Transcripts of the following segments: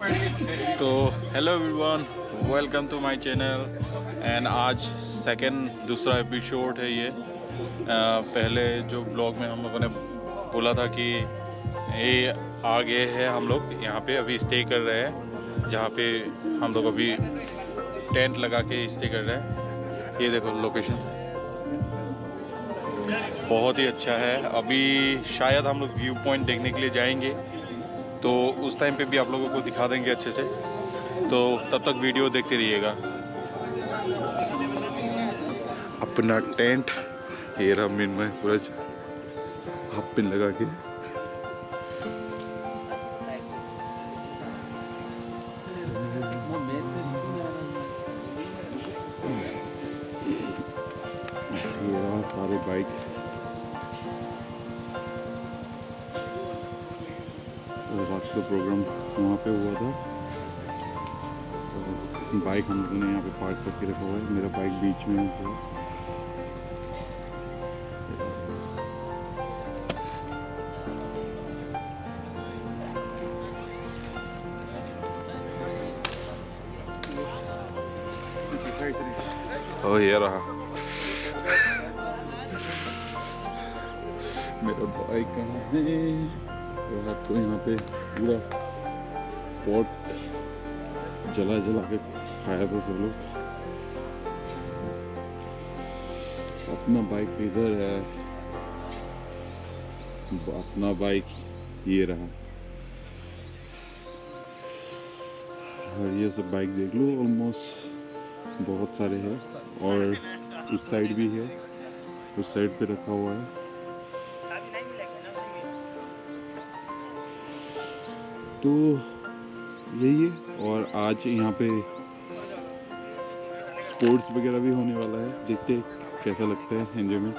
तो hello everyone, welcome to my channel. And आज दूसरा एपिसोड है ये। पहले जो ब्लॉग में हम लोगों ने बोला था कि ये आगे है, हम लोग यहाँ पे अभी स्टे कर रहे हैं, जहाँ पे हम लोग अभी टेंट लगा के स्टे कर रहे हैं। ये देखो लोकेशन बहुत ही अच्छा है। अभी शायद हम लोग व्यू पॉइंट देखने के लिए जाएंगे, तो उस टाइम पे भी आप लोगों को दिखा देंगे अच्छे से, तो तब तक वीडियो देखते रहिएगा। अपना टेंट ये रहा मिन में पूरा हाफ पिन लगा के। ये रहा सारे बाइक। रात का प्रोग्राम वहाँ पे हुआ था, तो बाइक हम लोगों ने यहाँ पे पार्क करके रखा हुआ है। मेरा बाइक बीच में है। ओ ये रहा मेरा बाइक कहाँ है। तो यहाँ पे पूरा पॉट जला के खाया था सब लोग। अपना बाइक इधर है, अपना बाइक ये रहा। और ये सब बाइक देख लो, ऑलमोस्ट बहुत सारे हैं। और उस साइड भी है, उस साइड पे रखा हुआ है। तो यही है। और आज यहाँ पे स्पोर्ट्स वगैरह भी होने वाला है, देखते हैं कैसा लगता है, एंजॉयमेंट।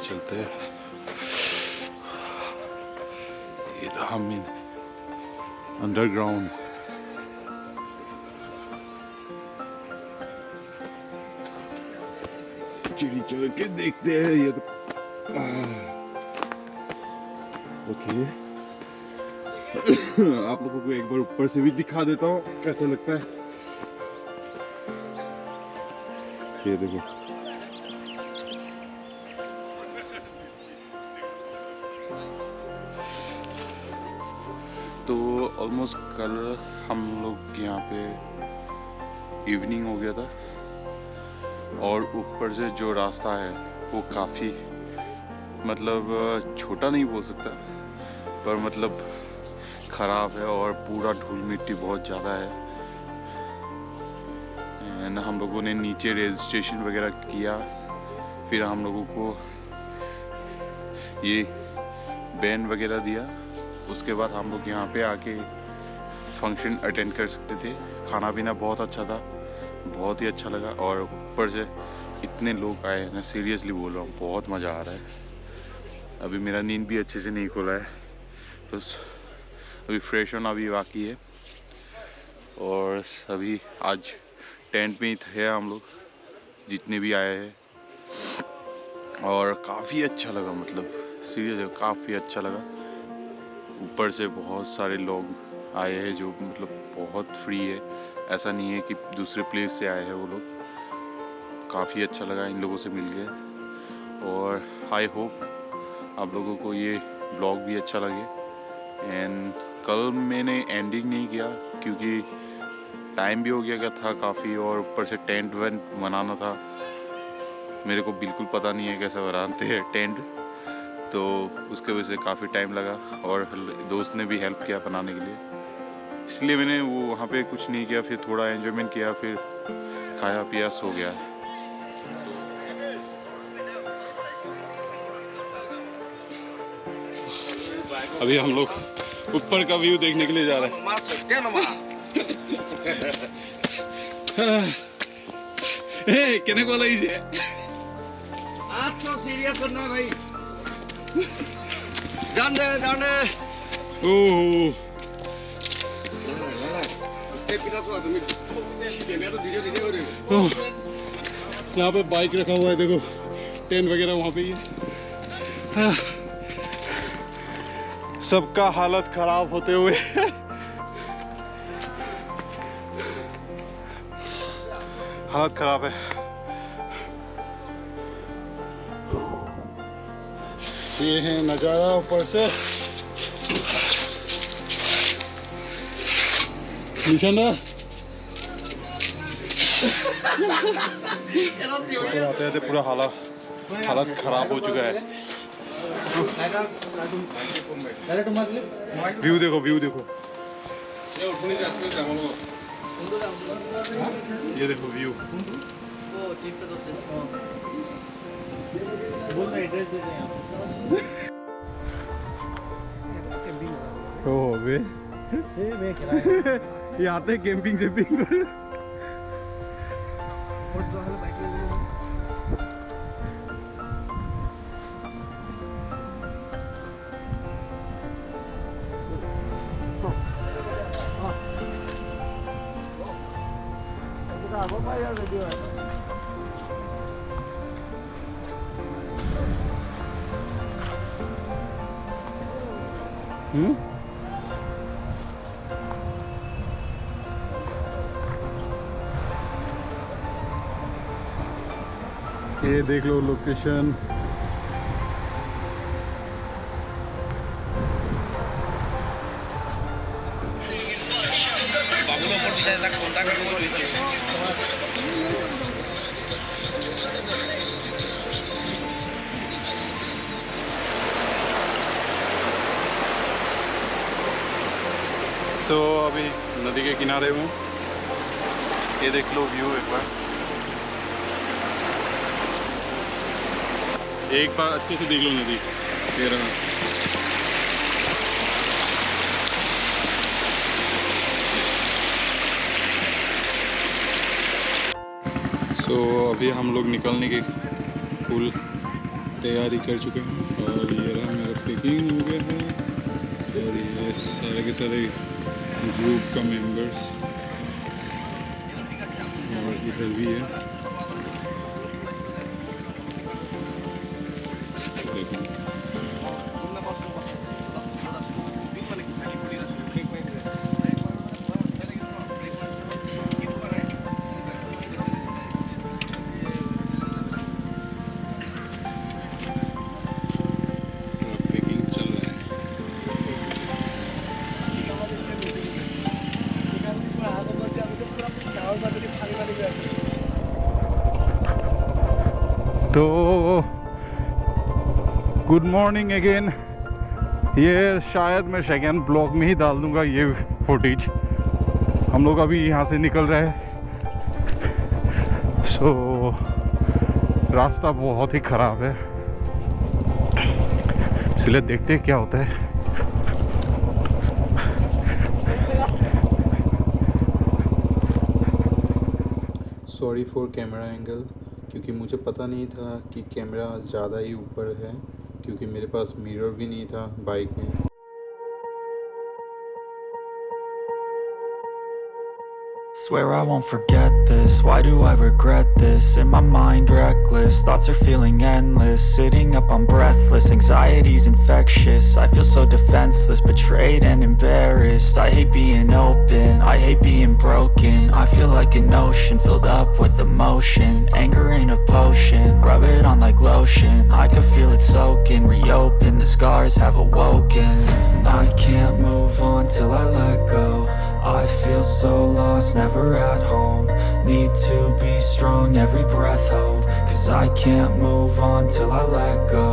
चलते हैं। ये हम अंडरग्राउंड चिड़ी चढ़ के देखते हैं। ये तो ओके आप लोगों को एक बार ऊपर से भी दिखा देता हूँ कैसा लगता है। ये देखो, तो ऑलमोस्ट कल हम लोग यहाँ पे इवनिंग हो गया था, और ऊपर से जो रास्ता है वो काफ़ी मतलब छोटा नहीं बोल सकता, पर मतलब ख़राब है, और पूरा धूल मिट्टी बहुत ज़्यादा है। एंड हम लोगों ने नीचे रजिस्ट्रेशन वगैरह किया, फिर हम लोगों को ये बैंड वगैरह दिया। उसके बाद हम लोग यहाँ पे आके फंक्शन अटेंड कर सकते थे। खाना पीना बहुत अच्छा था, बहुत ही अच्छा लगा। और ऊपर से इतने लोग आए ना, सीरियसली बोल रहा हूँ, बहुत मज़ा आ रहा है। अभी मेरा नींद भी अच्छे से नहीं खुला है, बस अभी फ्रेश होना भी बाकी है। और सभी आज टेंट में ही थे हम लोग, जितने भी आए हैं, और काफ़ी अच्छा लगा, मतलब सीरियस काफ़ी अच्छा लगा। ऊपर से बहुत सारे लोग आए हैं जो मतलब बहुत फ्री है, ऐसा नहीं है कि दूसरे प्लेस से आए हैं वो लोग। काफ़ी अच्छा लगा इन लोगों से मिल के, और आई होप आप लोगों को ये ब्लॉग भी अच्छा लगे। एंड कल मैंने एंडिंग नहीं किया क्योंकि टाइम भी हो गया था काफ़ी, और ऊपर से टेंट वेंट बनाना था। मेरे को बिल्कुल पता नहीं है कैसे बनाते हैं टेंट, तो उसके वजह से काफ़ी टाइम लगा, और दोस्त ने भी हेल्प किया बनाने के लिए, इसलिए मैंने वो वहाँ पे कुछ नहीं किया। फिर थोड़ा एंजॉयमेंट किया, फिर खाया पिया, सो गया। अभी हम लोग ऊपर का व्यू देखने के लिए जा रहे हैं। कहने को वाला इसे आज तो सीरियस करना भाई। जान दे ओह यहाँ पे बाइक रखा हुआ है, देखो टेंट वगैरह वहाँ पे ही है। सबका हालत खराब होते हुए हालत खराब है। ये है नज़ारा ऊपर से। निशाना आते आते पूरा हालत खराब हो चुका है। व्यू देखो, व्यू देखो, ये देखो व्यू। हो बे ये आते कैंपिंग से पिंग ये देख लो लोकेशन। सो अभी नदी के किनारे हूँ। ये देख लो व्यू एक बार अच्छे से देख लो नदी। ये रहा। सो अभी हम लोग निकलने की फुल तैयारी कर चुके हैं और ये रहा मेरा पैकिंग हो गया है और ये सारे के सारे ग्रुप का मेंबर्स और इधर भी है। तो गुड मॉर्निंग अगेन। ये शायद मैं सेकेंड ब्लॉग में ही डाल दूंगा ये फुटेज। हम लोग अभी यहाँ से निकल रहे हैं। सो रास्ता बहुत ही ख़राब है, इसलिए देखते हैं क्या होता है। सॉरी फॉर कैमरा एंगल, क्योंकि मुझे पता नहीं था कि कैमरा ज़्यादा ही ऊपर है, क्योंकि मेरे पास मिरर भी नहीं था बाइक में। Swear I won't forget this, why do I regret this? In my mind reckless, thoughts are feeling endless. Sitting up I'm breathless, anxiety's infectious. I feel so defenseless, betrayed and embarrassed. I hate being open, I hate being broken. I feel like an ocean filled up with emotion. Anger ain't a potion, rub it on like lotion. I can feel it soaking, reopen, the scars have awoken. I can't move on till I let go. I feel so lost, never at home. Need to be strong, every breath hold. Cause I can't move on till I let go.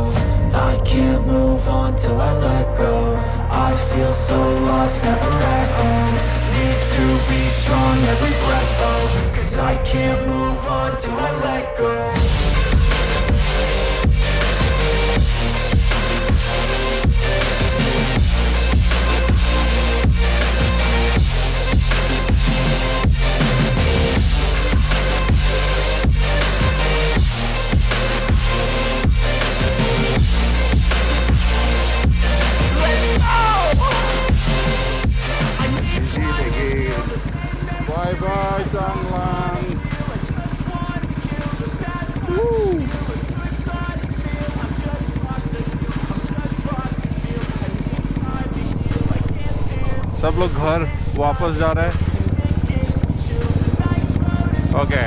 I can't move on till I let go. I feel so lost, never at home. Need to be strong, every breath hold. Cause I can't move on till I let go. Bye bye Changlang. सब लोग घर वापस जा रहे हैं। Okay,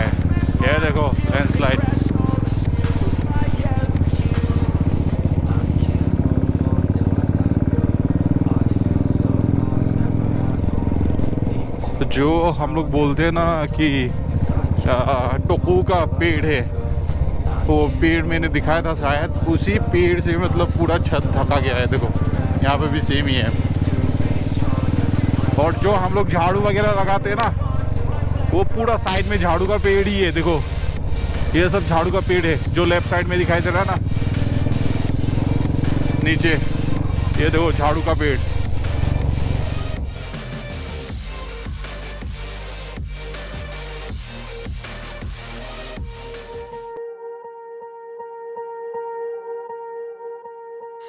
ये देखो landslide. जो हम लोग बोलते हैं ना कि टोकू का पेड़ है, वो पेड़ मैंने दिखाया था शायद, उसी पेड़ से मतलब पूरा छत ढका गया है। देखो यहाँ पे भी सेम ही है। और जो हम लोग झाड़ू वगैरह लगाते हैं ना, वो पूरा साइड में झाड़ू का पेड़ ही है। देखो ये सब झाड़ू का पेड़ है जो लेफ्ट साइड में दिखाई दे रहा है ना नीचे, ये देखो झाड़ू का पेड़।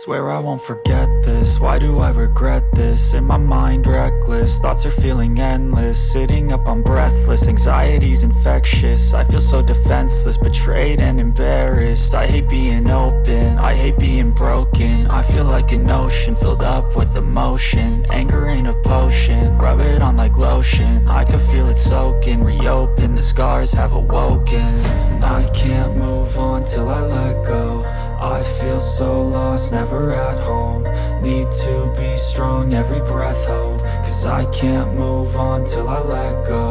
Swear I won't forget this, why do I regret this? In my mind reckless, thoughts are feeling endless. Sitting up I'm breathless, anxiety's infectious. I feel so defenseless, betrayed and embarrassed. I hate being open, I hate being broken. I feel like an ocean filled up with emotion. Anger ain't a potion, rub it on like lotion. I can feel it soaking, reopen, the scars have awoken. I can't move on till I let go. I feel so lost, never at home. Need to be strong, every breath hold. Cause I can't move on till I let go.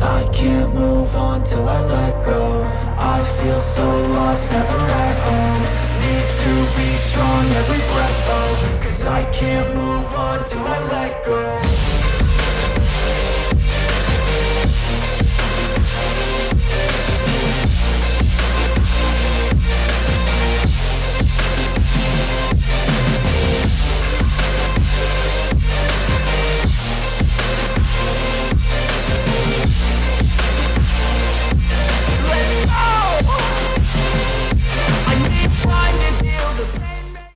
I can't move on till I let go. I feel so lost, never at home. Need to be strong, every breath hold. Cause I can't move on till I let go.